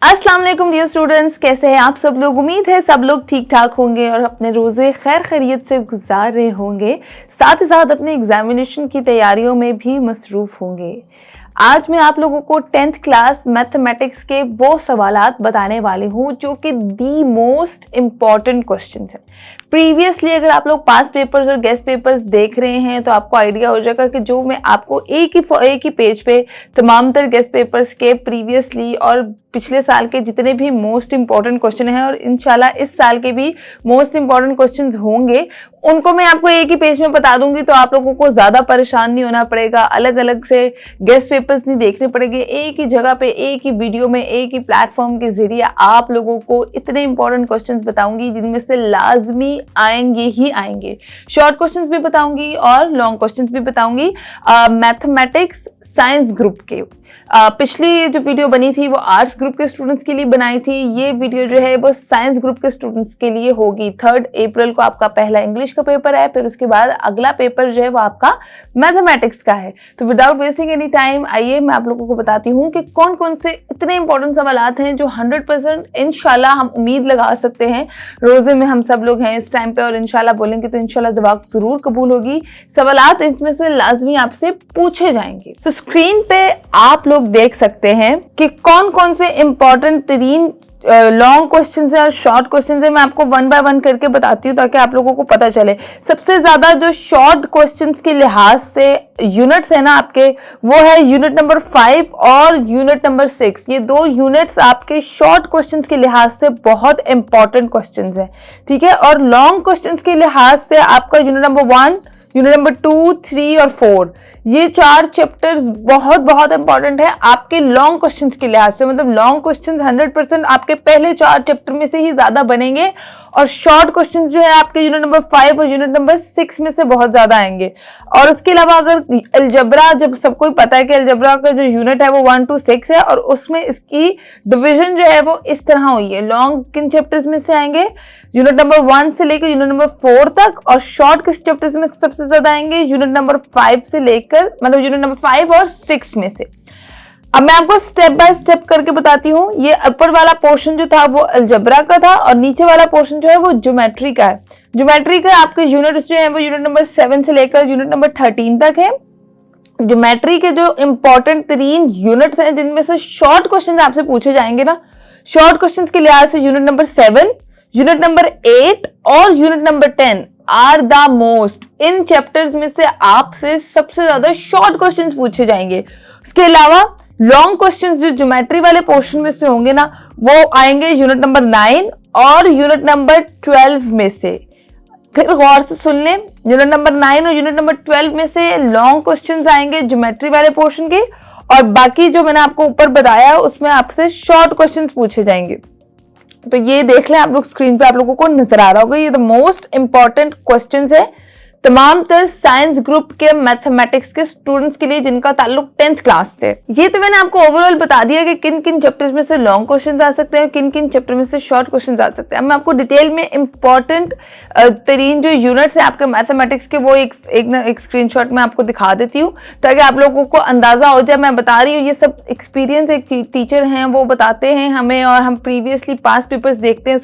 अस्सलाम वालेकुम dear students, कैसे हैं आप सब लोग। उम्मीद है सब लोग ठीक ठाक होंगे और अपने रोज़े खैर खैरियत से गुजार रहे होंगे, साथ ही साथ अपने एग्जामिनेशन की तैयारियों में भी मसरूफ़ होंगे। आज मैं आप लोगों को 10th क्लास मैथमेटिक्स के वो सवालात बताने वाली हूँ जो कि दी मोस्ट इम्पॉर्टेंट क्वेश्चंस हैं। प्रीवियसली अगर आप लोग पास पेपर्स और गेस्ट पेपर्स देख रहे हैं तो आपको आइडिया हो जाएगा कि जो मैं आपको एक ही पेज पे तमाम तर गेस्ट पेपर्स के प्रीवियसली और पिछले साल के जितने भी मोस्ट इम्पॉर्टेंट क्वेश्चन हैं और इंशाल्लाह इस साल के भी मोस्ट इम्पॉर्टेंट क्वेश्चंस होंगे, उनको मैं आपको एक ही पेज में बता दूंगी, तो आप लोगों को ज़्यादा परेशान नहीं होना पड़ेगा, अलग अलग से गेस्ट पेपर्स नहीं देखने पड़ेंगे। एक ही जगह पे एक ही वीडियो में एक ही प्लेटफॉर्म के जरिए आप लोगों को इतने इंपॉर्टेंट क्वेश्चंस बताऊंगी जिनमें से लाजमी आएंगे ही आएंगे। शॉर्ट क्वेश्चंस भी बताऊंगी और लॉन्ग क्वेश्चंस भी बताऊंगी मैथमेटिक्स साइंस ग्रुप के। पिछली जो वीडियो बनी थी वो आर्ट्स ग्रुप के स्टूडेंट्स के लिए बनाई थी, ये वीडियो जो है वो साइंस ग्रुप के स्टूडेंट्स के लिए होगी। 3 अप्रैल को आपका पहला इंग्लिश का पेपर है, फिर उसके बाद अगला पेपर जो है वो आपका मैथमेटिक्स का है। तो विदाउट वेस्टिंग एनी टाइम आइए मैं आप लोगों को बताती हूँ कि कौन कौन से इतने इंपॉर्टेंट सवालात हैं जो 100% इंशाल्लाह हम उम्मीद लगा सकते हैं। रोजे में हम सब लोग हैं इस टाइम पे और इंशाल्लाह बोलेंगे तो इंशाल्लाह दुआ जरूर कबूल होगी। सवालात इसमें से लाजमी आपसे पूछे जाएंगे। तो स्क्रीन पे आप लोग देख सकते हैं कि कौन कौन से इंपॉर्टेंट तरीन लॉन्ग क्वेश्चंस हैं और शॉर्ट क्वेश्चंस हैं। मैं आपको 1 बाय 1 करके बताती हूँ ताकि आप लोगों को पता चले। सबसे ज्यादा जो शॉर्ट क्वेश्चंस के लिहाज से यूनिट्स है ना आपके, वो है यूनिट नंबर 5 और यूनिट नंबर 6। ये 2 यूनिट्स आपके शॉर्ट क्वेश्चंस के लिहाज से बहुत इंपॉर्टेंट क्वेश्चंस हैं, ठीक है। और लॉन्ग क्वेश्चंस के लिहाज से आपका यूनिट नंबर 1, यूनिट नंबर 2, 3 और 4, ये 4 चैप्टर्स बहुत बहुत इंपॉर्टेंट है आपके लॉन्ग क्वेश्चंस के लिहाज से। मतलब लॉन्ग क्वेश्चंस 100% आपके पहले 4 चैप्टर में से ही ज्यादा बनेंगे और शॉर्ट क्वेश्चंस जो है आपके यूनिट नंबर 5 और यूनिट नंबर 6 में से बहुत ज्यादा आएंगे। और उसके अलावा अगर अलजबरा, जब सबको ही पता है कि अलजबरा का जो यूनिट है वो 1 to 6 है और उसमें इसकी डिवीजन जो है वो इस तरह हुई है। लॉन्ग किन चैप्टर्स में से आएंगे, यूनिट नंबर 1 से लेकर यूनिट नंबर 4 तक, और शॉर्ट किस चैप्टर्स में सबसे ज्यादा आएंगे, यूनिट नंबर 5 से लेकर, मतलब यूनिट नंबर 5 और 6 में से। अब मैं आपको स्टेप बाय स्टेप करके बताती हूँ। ये अपर वाला पोर्शन जो था वो अलजबरा का था और नीचे वाला पोर्शन जो है वो ज्योमेट्री का है। ज्योमेट्री का आपके यूनिट्स जो है वो यूनिट नंबर 7 से लेकर यूनिट नंबर 13 तक है। ज्योमेट्री के जो इंपॉर्टेंट तरीन यूनिट्स हैं जिनमें से शॉर्ट क्वेश्चन आपसे पूछे जाएंगे ना, शॉर्ट क्वेश्चन के लिहाज से यूनिट नंबर 7, यूनिट नंबर 8 और unit number 10 are the most. इन चैप्टर्स में से आपसे सबसे ज्यादा शॉर्ट क्वेश्चंस पूछे जाएंगे। उसके अलावा लॉन्ग क्वेश्चंस जो ज्योमेट्री वाले पोर्शन में से होंगे ना, वो आएंगे यूनिट नंबर 9 और यूनिट नंबर 12 में से। फिर गौर से सुन लें, यूनिट नंबर 9 और यूनिट नंबर 12 में से लॉन्ग क्वेश्चंस आएंगे ज्योमेट्री वाले पोर्शन के, और बाकी जो मैंने आपको ऊपर बताया है उसमें आपसे शॉर्ट क्वेश्चंस पूछे जाएंगे। तो ये देख लें आप लोग, स्क्रीन पे आप लोगों को नजर आ रहा होगा, ये द मोस्ट इंपॉर्टेंट क्वेश्चंस है तमाम तर साइंस ग्रुप के मैथमेटिक्स के स्टूडेंट्स के लिए जिनका ताल्लुक 10th क्लास से। ये तो मैंने आपको ओवरऑल बता दिया कि किन किन चैप्टर्स में से लॉन्ग क्वेश्चंस आ सकते हैं, किन किन चैप्टर में से शॉर्ट क्वेश्चंस आ सकते हैं। अब मैं आपको डिटेल में इंपॉर्टेंट तरीन जो यूनिट्स है आपके मैथमेटिक्स के वो एक स्क्रीनशॉट में आपको दिखा देती हूँ ताकि आप लोगों को अंदाजा हो जाए। मैं बता रही हूँ ये सब एक्सपीरियंस एक टीचर हैं वो बताते हैं हमें, और हम प्रीवियसली पास पेपर्स देखते हैं,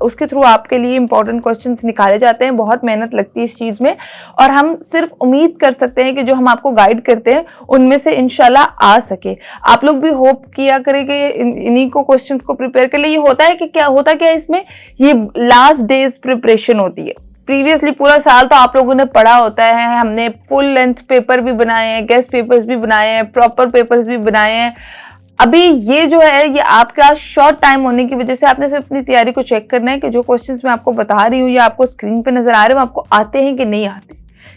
उसके थ्रू आपके लिए इंपॉर्टेंट क्वेश्चन निकाले जाते हैं। बहुत मेहनत लगती है इस चीज में और हम सिर्फ उम्मीद कर सकते हैं कि जो हम आपको गाइड करते हैं उनमें से इंशाल्लाह आ सके। आप लोग भी होप किया करें कि इन्हीं को क्वेश्चंस को प्रिपेयर कर ले। ये होता है कि क्या होता क्या है इसमें, ये लास्ट डेज प्रिपरेशन होती है। प्रीवियसली पूरा साल तो आप लोगों ने पढ़ा होता है, हमने फुल लेंथ पेपर भी बनाए हैं, गेस्ट पेपर्स भी बनाए हैं, प्रॉपर पेपर्स भी बनाए हैं। अभी ये जो है ये आपका शॉर्ट टाइम होने की वजह से आपने सिर्फ अपनी तैयारी को चेक करना है कि जो क्वेश्चंस मैं आपको बता रही हूँ या आपको स्क्रीन पे नजर आ रहे हैं वो आपको आते हैं कि नहीं आते,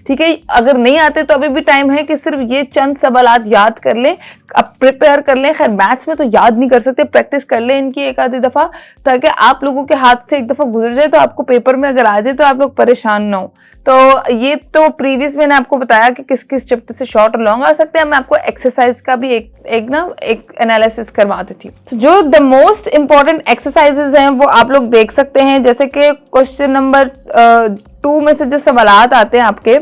ठीक है। अगर नहीं आते तो अभी भी टाइम है कि सिर्फ ये चंद सवालात याद कर लें, अब प्रिपेयर कर लें। खैर मैथ्स में तो याद नहीं कर सकते, प्रैक्टिस कर लें इनकी एक आधी दफ़ा ताकि आप लोगों के हाथ से एक दफ़ा गुजर जाए तो आपको पेपर में अगर आ जाए तो आप लोग परेशान ना हो। तो ये तो प्रीवियस मैंने आपको बताया कि किस किस चैप्टर से शॉर्ट और लॉन्ग आ सकते हैं। मैं आपको एक्सरसाइज का भी एक एनालिसिस करवा देती हूँ। तो जो द मोस्ट इंपॉर्टेंट एक्सरसाइजेज हैं वो आप लोग देख सकते हैं, जैसे कि क्वेश्चन नंबर 2 में से जो सवालात आते हैं आपके,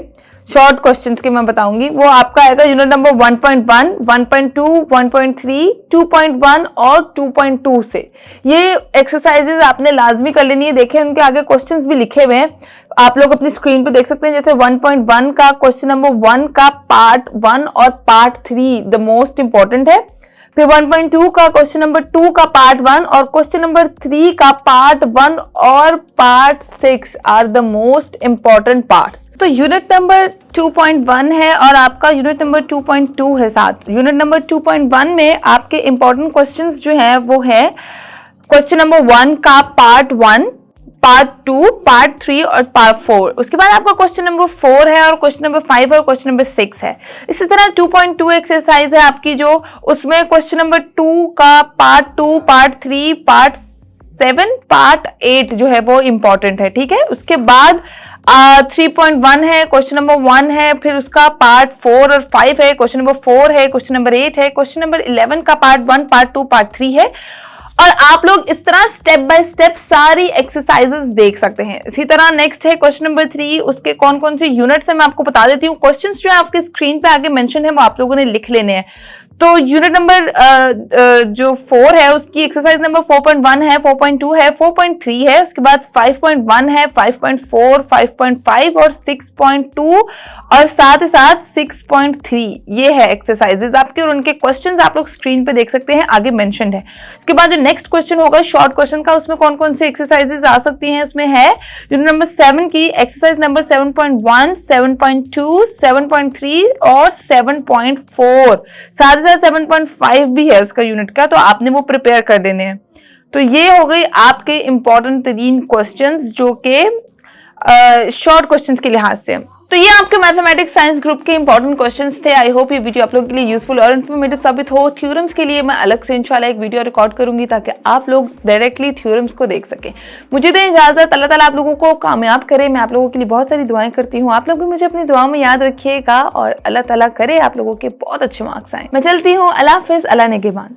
शॉर्ट क्वेश्चंस के मैं बताऊंगी। वो आपका आएगा यूनिट नंबर 1.1, 1.2, 1.3, 2.1 और 2.2 से। ये एक्सरसाइजेज आपने लाजमी कर लेनी है। देखें उनके आगे क्वेश्चंस भी लिखे हुए हैं, आप लोग अपनी स्क्रीन पे देख सकते हैं। जैसे 1.1 का क्वेश्चन नंबर 1 का पार्ट 1 और पार्ट 3 द मोस्ट इंपॉर्टेंट है। फिर 1.2 का क्वेश्चन नंबर 2 का पार्ट 1 और क्वेश्चन नंबर 3 का पार्ट 1 और part 6 are the most important parts. तो यूनिट नंबर 2.1 है और आपका यूनिट नंबर 2.2 है साथ। यूनिट नंबर 2.1 में आपके इंपॉर्टेंट क्वेश्चंस जो है वो है क्वेश्चन नंबर 1 का पार्ट 1, पार्ट 2, पार्ट 3 और पार्ट 4। उसके बाद आपका क्वेश्चन नंबर 4 है और क्वेश्चन नंबर 5 और क्वेश्चन नंबर 6 है। इसी तरह 2.2 एक्सरसाइज है आपकी, जो उसमें क्वेश्चन नंबर 2 का पार्ट 2, पार्ट 3, पार्ट 7, पार्ट 8 जो है वो इंपॉर्टेंट है, ठीक है। उसके बाद 3.1 है, क्वेश्चन नंबर 1 है, फिर उसका पार्ट 4 और 5 है, क्वेश्चन नंबर 4 है, क्वेश्चन नंबर 8 है, क्वेश्चन नंबर 11 का पार्ट 1, पार्ट 2, पार्ट 3 है। और आप लोग इस तरह स्टेप बाय स्टेप सारी एक्सरसाइजेस देख सकते हैं। इसी तरह नेक्स्ट है क्वेश्चन नंबर 3, उसके कौन कौन से यूनिट्स है मैं आपको बता देती हूँ। क्वेश्चंस जो है आपके स्क्रीन पे आगे मेंशन है वो आप लोगों ने लिख लेने हैं। तो यूनिट नंबर जो 4 है उसकी एक्सरसाइज नंबर 4.1 है, 4.2 है, 4.3 है, उसके बाद 5.1 है, 5.4, 5.5 और 6.2 और साथ ही साथ 6.3। ये है एक्सरसाइजेज आपके और उनके क्वेश्चंस आप लोग स्क्रीन पे देख सकते हैं, आगे मेंशन्ड है। उसके बाद जो नेक्स्ट क्वेश्चन होगा शॉर्ट क्वेश्चन का, उसमें कौन कौन से एक्सरसाइजेज आ सकती हैं, उसमें है यूनिट नंबर 7 की एक्सरसाइज नंबर 7.1, 7.2, 7.3 और 7.4। साथ 7.5 भी है उसका यूनिट का, तो आपने वो प्रिपेयर कर देने हैं। तो ये हो गई आपके इंपॉर्टेंट तरीन क्वेश्चंस जो के शॉर्ट क्वेश्चंस के लिहाज से। तो ये आपके मैथमेटिक्स साइंस ग्रुप के इंपॉर्टेंट क्वेश्चंस थे। आई होप ये वीडियो आप लोगों के लिए यूजफुल और इन्फॉर्मेटिव साबित हो। थ्योरम्स के लिए मैं अलग से इंशाल्लाह एक वीडियो रिकॉर्ड करूंगी ताकि आप लोग डायरेक्टली थ्योरम्स को देख सकें। मुझे दें इजाजत, अल्लाह ताला आप लोगों को कामयाब करे। मैं आप लोगों के लिए बहुत सारी दुआएं करती हूँ, आप लोग भी मुझे अपनी दुआओं में याद रखिएगा और अल्लाह ताला करे आप लोगों के बहुत अच्छे मार्क्स आए। मैं चलती हूँ, अल्लाह हाफिज, अल्लाह निगहबान।